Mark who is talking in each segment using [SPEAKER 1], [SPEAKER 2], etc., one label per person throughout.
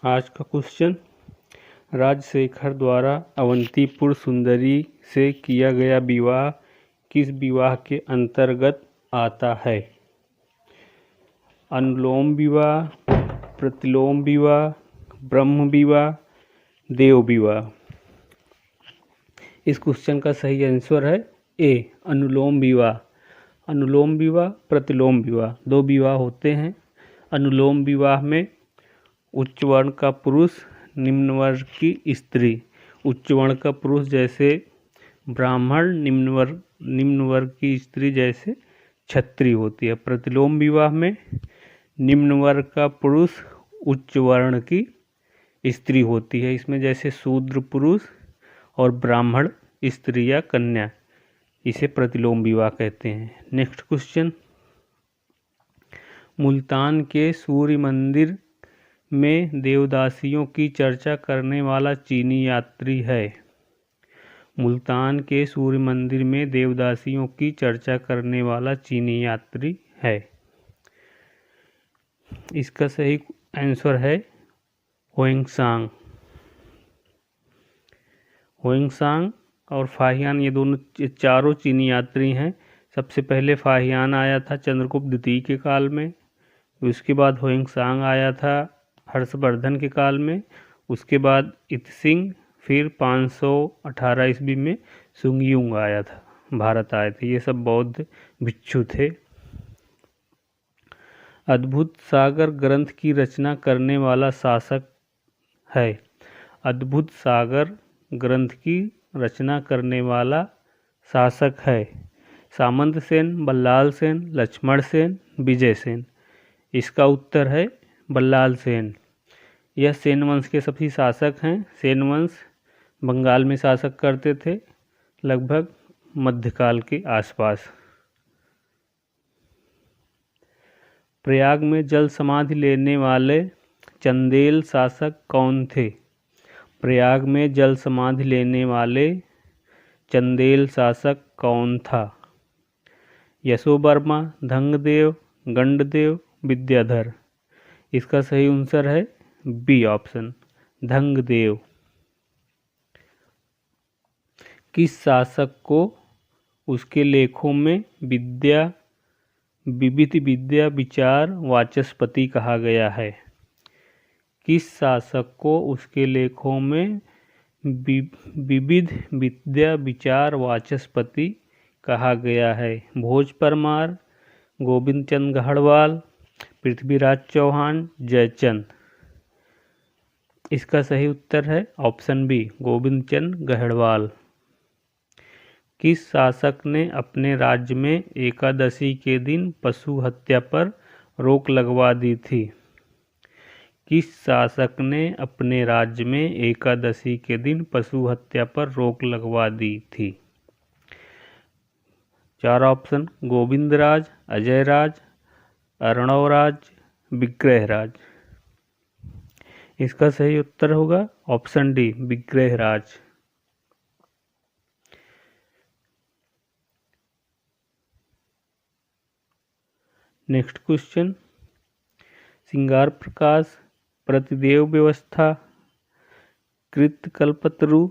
[SPEAKER 1] आज का क्वेश्चन, राजशेखर द्वारा अवंतीपुर सुंदरी से किया गया विवाह किस विवाह के अंतर्गत आता है? अनुलोम विवाह, प्रतिलोम विवाह, ब्रह्म विवाह, देव विवाह। इस क्वेश्चन का सही आंसर है ए, अनुलोम विवाह। अनुलोम विवाह, प्रतिलोम विवाह, दो विवाह होते हैं। अनुलोम विवाह में उच्च वर्ण का पुरुष, निम्न वर्ग की स्त्री। उच्च वर्ण का पुरुष जैसे ब्राह्मण, निम्न वर्ग की स्त्री जैसे क्षत्रिय होती है। प्रतिलोम विवाह में निम्न वर्ग का पुरुष, उच्च वर्ण की स्त्री होती है। इसमें जैसे शूद्र पुरुष और ब्राह्मण स्त्री या कन्या, इसे प्रतिलोम विवाह कहते हैं। नेक्स्ट क्वेश्चन, मुल्तान के सूर्य मंदिर में देवदासियों की चर्चा करने वाला चीनी यात्री है। मुल्तान के सूर्य मंदिर में देवदासियों की चर्चा करने वाला चीनी यात्री है। इसका सही आंसर है हुएंगसांग। हुएंगसांग और फाहियान, ये दोनों चारों चीनी यात्री हैं। सबसे पहले फाहियान आया था चंद्रगुप्त द्वितीय के काल में, उसके बाद हुएंगसांग आया था हर्षवर्धन के काल में, उसके बाद इत्सिंग, फिर 518 ईस्वी में सुंगयुंग आया था, भारत आए थे। ये सब बौद्ध भिक्षु थे। अद्भुत सागर ग्रंथ की रचना करने वाला शासक है। अद्भुत सागर ग्रंथ की रचना करने वाला शासक है सामंत सेन, बल्लाल सेन, लक्ष्मण सेन, विजय सेन। इसका उत्तर है बल्लाल सेन। यह सेन वंश के सभी शासक हैं। सेन वंश बंगाल में शासक करते थे लगभग मध्यकाल के आसपास। प्रयाग में जल समाधि लेने वाले चंदेल शासक कौन थे? प्रयाग में जल समाधि लेने वाले चंदेल शासक कौन था? यशोवर्मा, धंगदेव, गंडदेव, विद्याधर। इसका सही आंसर है बी ऑप्शन, धंगदेव। किस शासक को उसके लेखों में विविध विद्या विचार वाचस्पति कहा गया है? किस शासक को उसके लेखों में विविध विद्या विचार वाचस्पति कहा गया है? भोज परमार, गोविंद चंद गढ़वाल, पृथ्वीराज चौहान, जयचंद। इसका सही उत्तर है ऑप्शन बी, गोविंद चंद गढ़वाल। किस शासक ने अपने राज्य में एकादशी के दिन पशु हत्या पर रोक लगवा दी थी? किस शासक ने अपने राज्य में एकादशी के दिन पशु हत्या पर रोक लगवा दी थी? चार ऑप्शन, गोविंदराज, अजयराज, अर्णवराज, विग्रहराज। इसका सही उत्तर होगा option D, Vigraharaj. Next question, Shringar Prakash, प्रतिदेव व्यवस्था, कृतकल्पतरु,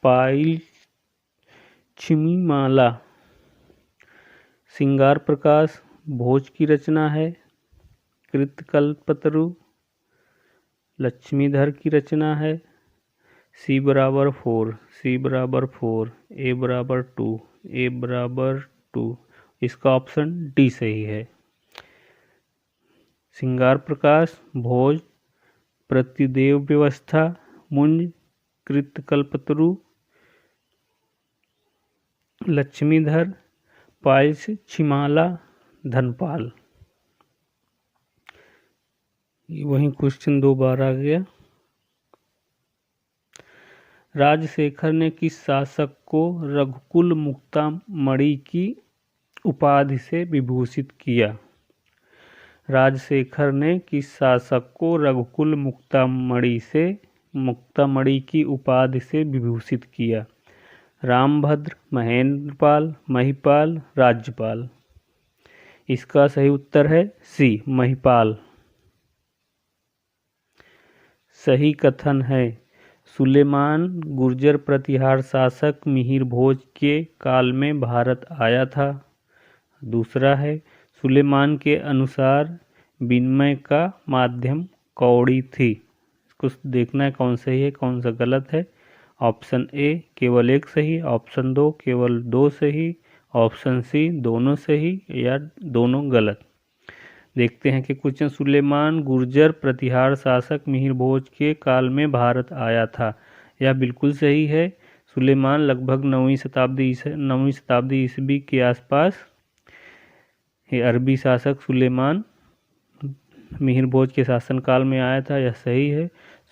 [SPEAKER 1] पाइल छिमीमाला। श्रृंगार प्रकाश भोज की रचना है। कृतकल्पतरु लक्ष्मीधर की रचना है। C = 4, C = 4, A = 2, A = 2। इसका ऑप्शन डी सही है। श्रृंगार प्रकाश, भोज, प्रतिदेव व्यवस्था, मुंज, कृतकल्पतरु, लक्ष्मीधर, पाइल्स छिमाला, धनपाल। वही क्वेश्चन दो बार आ गया। राजशेखर ने किस शासक को रघुकुल मुक्तामणि की उपाधि से विभूषित किया? राजशेखर ने किस शासक को रघुकुल मुक्तामणि की उपाधि से विभूषित किया? रामभद्र, महेंद्रपाल, महिपाल, राज्यपाल। इसका सही उत्तर है सी, महिपाल। सही कथन है। सुलेमान गुर्जर प्रतिहार शासक मिहिर भोज के काल में भारत आया था। दूसरा है, सुलेमान के अनुसार विनिमय का माध्यम कौड़ी थी। कुछ देखना है कौन सही है कौन सा गलत है। ऑप्शन ए केवल एक सही, ऑप्शन 2 केवल 2 सही, ऑप्शन सी दोनों सही या दोनों गलत। देखते हैं कि क्वेश्चन, सुलेमान गुर्जर प्रतिहार शासक मिहिर भोज के काल में भारत आया था। यह बिल्कुल सही है। सुलेमान लगभग 9वीं शताब्दी ईस्वी के आसपास अरबी शासक सुलेमान मिहिर भोज के शासनकाल में आया था। यह सही है।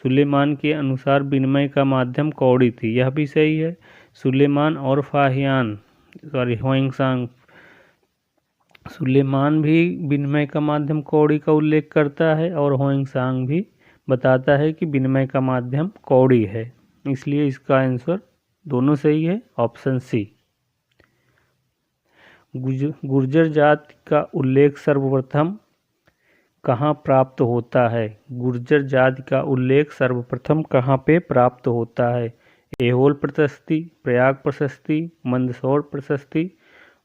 [SPEAKER 1] सुलेमान के अनुसार विनिमय का माध्यम कौड़ी थी। यह भी सही है। सुलेमान और होइंगसांग सुलेमान भी विनिमय का माध्यम कौड़ी का उल्लेख करता है और होइंगसांग भी बताता है कि विनिमय का माध्यम कौड़ी है। इसलिए इसका आंसर दोनों सही है, ऑप्शन सी। गुर्जर जाति का उल्लेख सर्वप्रथम कहाँ प्राप्त होता है? गुर्जर जाति का उल्लेख सर्वप्रथम कहाँ पे प्राप्त होता है? ऐहोल प्रशस्ति, प्रयाग प्रशस्ति, मंदसौर प्रशस्ति,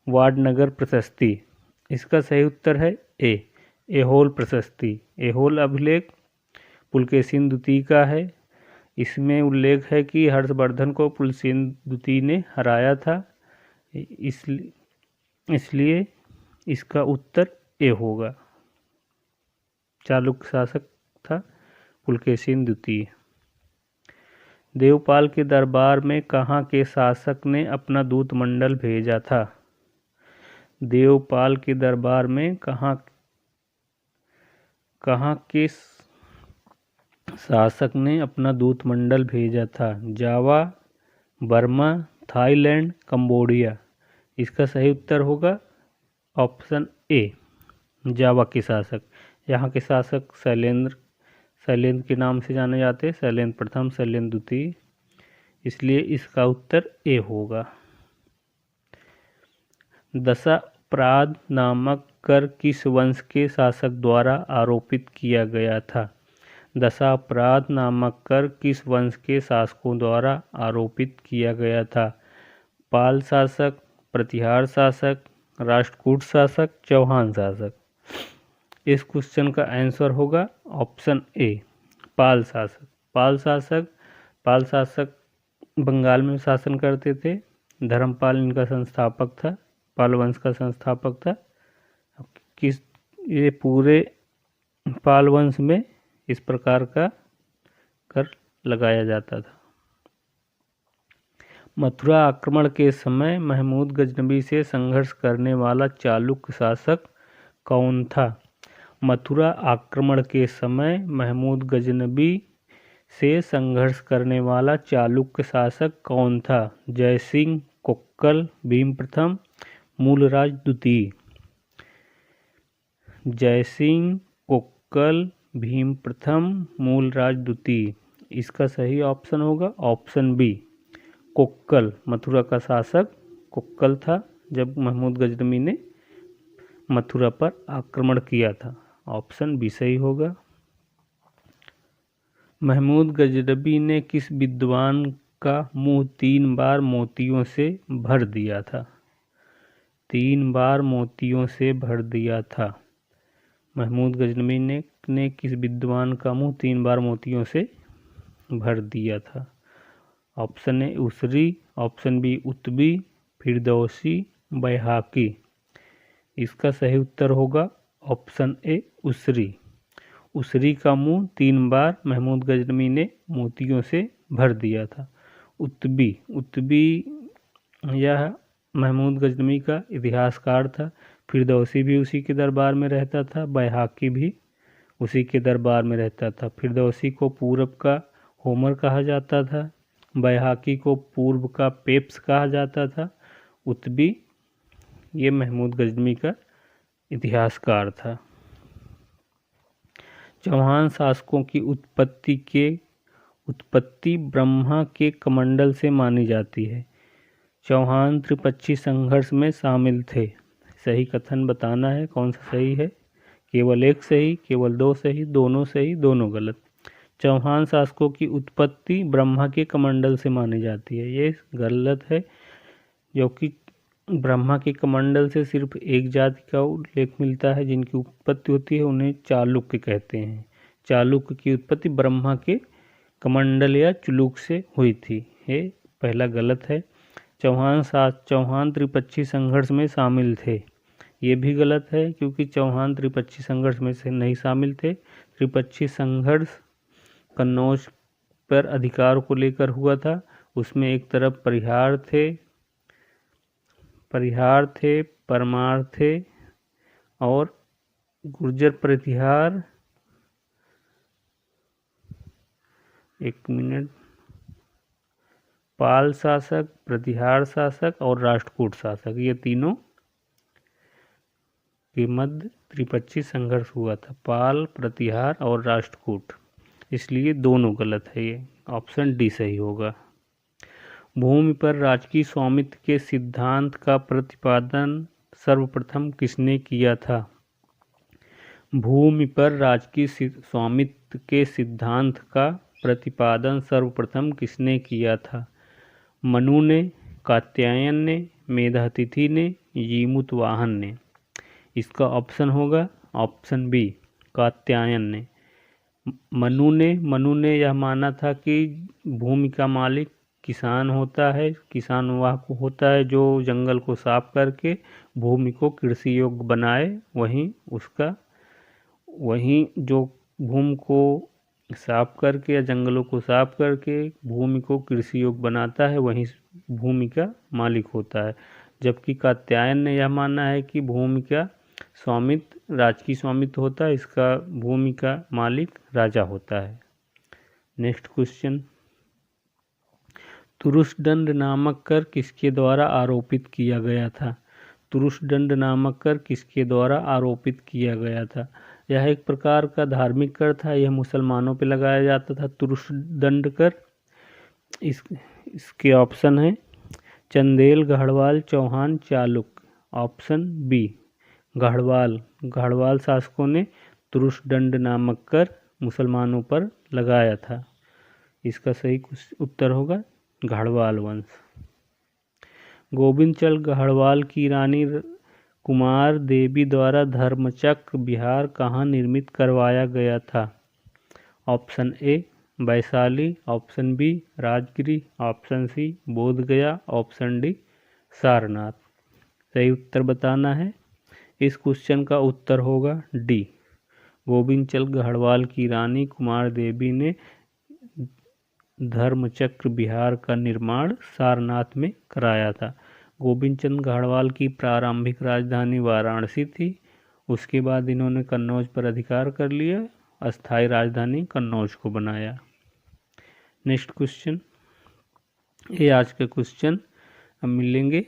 [SPEAKER 1] वाडनगर प्रशस्ति। इसका सही उत्तर है ए, ऐहोल प्रशस्ति। ऐहोल अभिलेख पुलकेशिन द्वितीय का है। इसमें उल्लेख है कि हर्षवर्धन को पुलकेशिन द्वितीय ने हराया था, इसलिए इसका उत्तर ए होगा। चालुक्य शासक था पुलकेशिन द्वितीय। देवपाल के दरबार में कहाँ के शासक ने अपना दूत मंडल भेजा था? देवपाल के दरबार में कहाँ के शासक ने अपना दूत मंडल भेजा था? जावा, बर्मा, थाईलैंड, कंबोडिया। इसका सही उत्तर होगा ऑप्शन ए, जावा के शासक। यहाँ के शासक शैलेंद्र के नाम से जाने जाते हैं, शैलेंद्र प्रथम, शैलेंद्र द्वितीय, इसलिए इसका उत्तर ए होगा। दशापराध नामक कर किस वंश के शासक द्वारा आरोपित किया गया था? दशापराध नामक कर किस वंश के शासकों द्वारा आरोपित किया गया था? पाल शासक, प्रतिहार शासक, राष्ट्रकूट शासक, चौहान शासक। इस क्वेश्चन का आंसर होगा ऑप्शन ए, पाल शासक। पाल शासक बंगाल में शासन करते थे। धर्मपाल इनका संस्थापक था, पाल वंश का संस्थापक था। ये पूरे पाल वंश में इस प्रकार का कर लगाया जाता था। मथुरा आक्रमण के समय महमूद गजनबी से संघर्ष करने वाला चालुक्य शासक कौन था? मथुरा आक्रमण के समय महमूद गजनबी से संघर्ष करने वाला चालुक्य शासक कौन था? जयसिंह, कोक्कल, भीम प्रथम, मूलराज द्वितीय। जयसिंह, कोक्कल, भीम प्रथम, मूलराज द्वितीय। इसका सही ऑप्शन होगा ऑप्शन बी, कोक्कल। मथुरा का शासक कोक्कल था जब महमूद गजनबी ने मथुरा पर आक्रमण किया था। ऑप्शन बी सही होगा। महमूद गजनबी ने किस विद्वान का मुंह 3 बार मोतियों से भर दिया था? 3 बार मोतियों से भर दिया था। महमूद गजनबी ने किस विद्वान का मुंह 3 बार मोतियों से भर दिया था? ऑप्शन ए उसरी, option B Utbi, Firdausi, Baihaqi. इसका सही उत्तर होगा ऑप्शन ए उसरी। उसरी का मुंह 3 बार महमूद गजनबी ने मोतियों से भर दिया था। उत्बी यह महमूद गजनबी का इतिहासकार था। फिरदौसी भी उसी के दरबार में रहता था। बैहाकी भी उसी के दरबार में रहता था। फिरदौसी को पूरब का होमर कहा जाता था। बैहाकी को पूर्व का पेप्स कहा जाता था। उत्बी ये महमूद गजनबी का इतिहासकार था। चौहान शासकों की उत्पत्ति ब्रह्मा के कमंडल से मानी जाती है। चौहान त्रिपक्षीय संघर्ष में शामिल थे। सही कथन बताना है कौन सा सही है। केवल एक सही, केवल 2 सही, दोनों सही, दोनों गलत। चौहान शासकों की उत्पत्ति ब्रह्मा के कमंडल से मानी जाती है। ये गलत है, जो कि ब्रह्मा के कमंडल से सिर्फ एक जाति का उल्लेख मिलता है जिनकी उत्पत्ति होती है, उन्हें चालुक्य कहते हैं। चालुक्य की उत्पत्ति ब्रह्मा के कमंडल या चुलुक से हुई थी। ये पहला गलत है। चौहान त्रिपक्षी संघर्ष में शामिल थे। ये भी गलत है, क्योंकि चौहान त्रिपक्षी संघर्ष में से नहीं शामिल थे। त्रिपक्षी संघर्ष कन्नौज पर अधिकार को लेकर हुआ था। उसमें एक तरफ परिहार थे, परमार थे और गुर्जर प्रतिहार, पाल शासक, प्रतिहार शासक और राष्ट्रकूट शासक, ये तीनों के मध्य त्रिपक्षी संघर्ष हुआ था। पाल, प्रतिहार और राष्ट्रकूट, इसलिए दोनों गलत है। ये ऑप्शन डी सही होगा। भूमि पर राजकीय स्वामित्व के सिद्धांत का प्रतिपादन सर्वप्रथम किसने किया था? भूमि पर राजकीय स्वामित्व के सिद्धांत का प्रतिपादन सर्वप्रथम किसने किया था? मनु ने, कात्यायन ने, मेधातिथि ने, जीमूतवाहन ने। इसका ऑप्शन होगा ऑप्शन बी, कात्यायन ने। मनु ने यह माना था कि भूमि का मालिक किसान होता है, किसान वह होता है जो जंगल को साफ करके भूमि को कृषि योग्य बनाए। वहीं जो भूमि को साफ करके या जंगलों को साफ करके भूमि को कृषि योग्य बनाता है, वहीं भूमि का मालिक होता है। जबकि कात्यायन ने यह माना है कि भूमि का स्वामित्व राजकीय स्वामित्व होता है, इसका भूमि का मालिक राजा होता है। नेक्स्ट क्वेश्चन, तुरुष्दंड नामक कर किसके द्वारा आरोपित किया गया था? तुरुष्दंड नामक कर किसके द्वारा आरोपित किया गया था? यह एक प्रकार का धार्मिक कर था। यह मुसलमानों पर लगाया जाता था, तुरुष्दंड कर। इसके ऑप्शन है चंदेल, गढ़वाल, चौहान, चालुक्य। ऑप्शन बी, गढ़वाल शासकों ने तुरुष्दंड नामक कर मुसलमानों पर लगाया था। इसका सही उत्तर होगा गढ़वाल वंश। गोविंद चंद गढ़वाल की रानी कुमार देवी द्वारा धर्मचक्र विहार कहाँ निर्मित करवाया गया था? Option A, Vaishali, option B, Rajgiri, option C, Bodhgaya, option D, Sarnath. सही उत्तर बताना है। इस क्वेश्चन का उत्तर होगा डी, गोविंद चंद गढ़वाल की रानी कुमार देवी ने धर्मचक्र विहार का निर्माण सारनाथ में कराया था। गोविंद चंद गढ़वाल की प्रारंभिक राजधानी वाराणसी थी। उसके बाद इन्होंने कन्नौज पर अधिकार कर लिया, अस्थायी राजधानी कन्नौज को बनाया। नेक्स्ट क्वेश्चन, ये आज का क्वेश्चन। हम मिलेंगे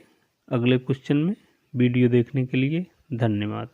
[SPEAKER 1] अगले क्वेश्चन में। वीडियो देखने के लिए धन्यवाद।